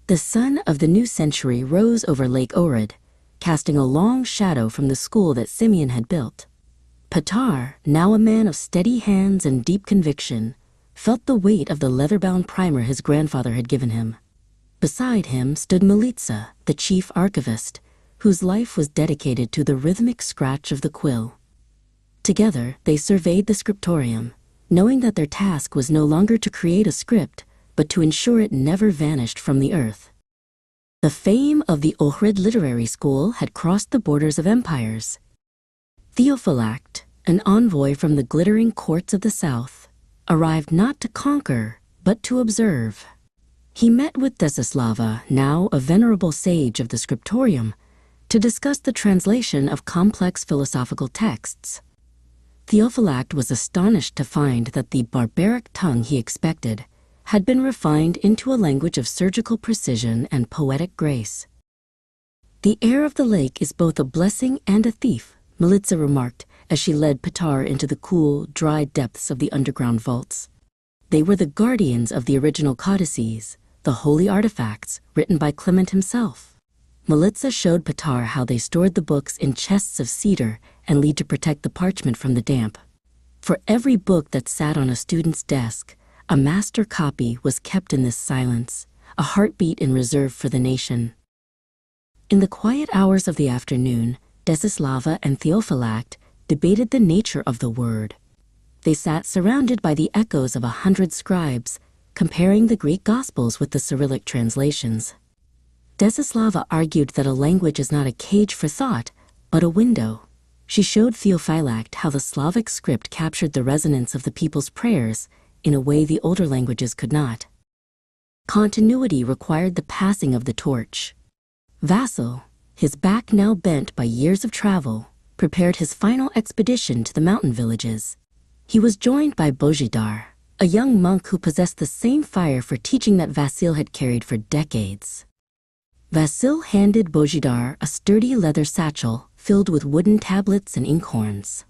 The sun of the new century rose over Lake Ohrid, casting a long shadow from the school that Simeon had built. Petar, now a man of steady hands and deep conviction, felt the weight of the leather-bound primer his grandfather had given him. Beside him stood Milica, the chief archivist, whose life was dedicated to the rhythmic scratch of the quill. Together, they surveyed the scriptorium, knowing that their task was no longer to create a script, but to ensure it never vanished from the earth. The fame of the Ohrid Literary School had crossed the borders of empires. Theophylact, an envoy from the glittering courts of the south, arrived not to conquer, but to observe. He met with Desislava, now a venerable sage of the scriptorium, to discuss the translation of complex philosophical texts. Theophylact was astonished to find that the barbaric tongue he expected had been refined into a language of surgical precision and poetic grace. "The air of the lake is both a blessing and a thief," Milica remarked as she led Petar into the cool, dry depths of the underground vaults. They were the guardians of the original codices, the holy artifacts written by Clement himself. Milica showed Petar how they stored the books in chests of cedar and lead to protect the parchment from the damp. For every book that sat on a student's desk, a master copy was kept in this silence, a heartbeat in reserve for the nation. In the quiet hours of the afternoon, Desislava and Theophylact debated the nature of the word. They sat surrounded by the echoes of 100 scribes, comparing the Greek Gospels with the Cyrillic translations. Desislava argued that a language is not a cage for thought, but a window. She showed Theophylact how the Slavic script captured the resonance of the people's prayers in a way the older languages could not. Continuity required the passing of the torch. Vasil, his back now bent by years of travel, prepared his final expedition to the mountain villages. He was joined by Bojidar, a young monk who possessed the same fire for teaching that Vasil had carried for decades. Vasil handed Bojidar a sturdy leather satchel filled with wooden tablets and inkhorns,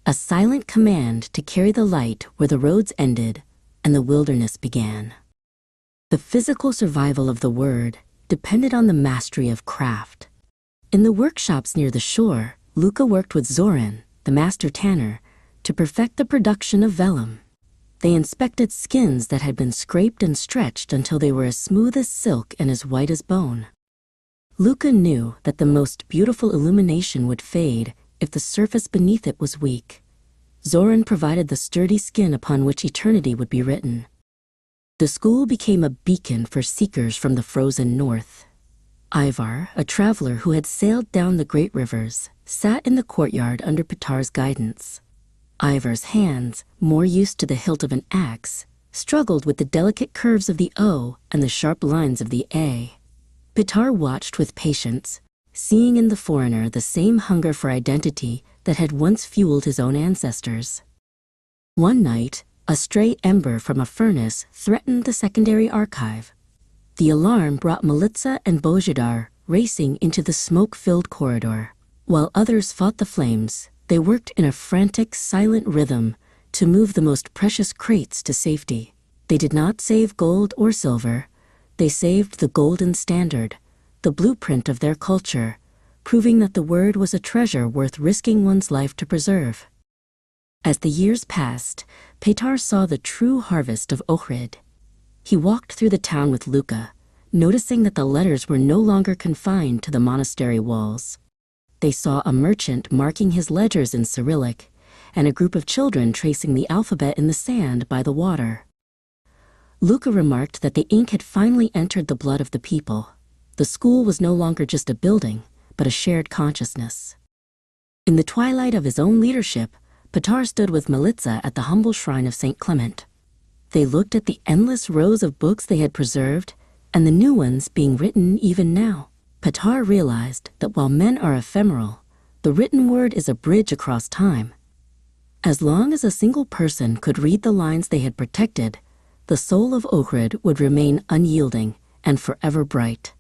a silent command to carry the light where the roads ended and the wilderness began. The physical survival of the word depended on the mastery of craft. In the workshops near the shore, Luca worked with Zoran, the master tanner, to perfect the production of vellum. They inspected skins that had been scraped and stretched until they were as smooth as silk and as white as bone. Luca knew that the most beautiful illumination would fade if the surface beneath it was weak. Zoran provided the sturdy skin upon which eternity would be written. The school became a beacon for seekers from the frozen north. Ivar, a traveler who had sailed down the great rivers, sat in the courtyard under Petar's guidance. Ivar's hands, more used to the hilt of an axe, struggled with the delicate curves of the O and the sharp lines of the A. Petar watched with patience, seeing in the foreigner the same hunger for identity that had once fueled his own ancestors. One night, a stray ember from a furnace threatened the secondary archive. The alarm brought Milica and Bojidar racing into the smoke-filled corridor. While others fought the flames, they worked in a frantic, silent rhythm to move the most precious crates to safety. They did not save gold or silver. They saved the golden standard, the blueprint of their culture, proving that the word was a treasure worth risking one's life to preserve. As the years passed, Petar saw the true harvest of Ohrid. He walked through the town with Luca, noticing that the letters were no longer confined to the monastery walls. They saw a merchant marking his ledgers in Cyrillic, and a group of children tracing the alphabet in the sand by the water. Luca remarked that the ink had finally entered the blood of the people. The school was no longer just a building, but a shared consciousness. In the twilight of his own leadership, Petar stood with Milica at the humble shrine of St. Clement. They looked at the endless rows of books they had preserved, and the new ones being written even now. Petar realized that while men are ephemeral, the written word is a bridge across time. As long as a single person could read the lines they had protected, the soul of Ohrid would remain unyielding and forever bright.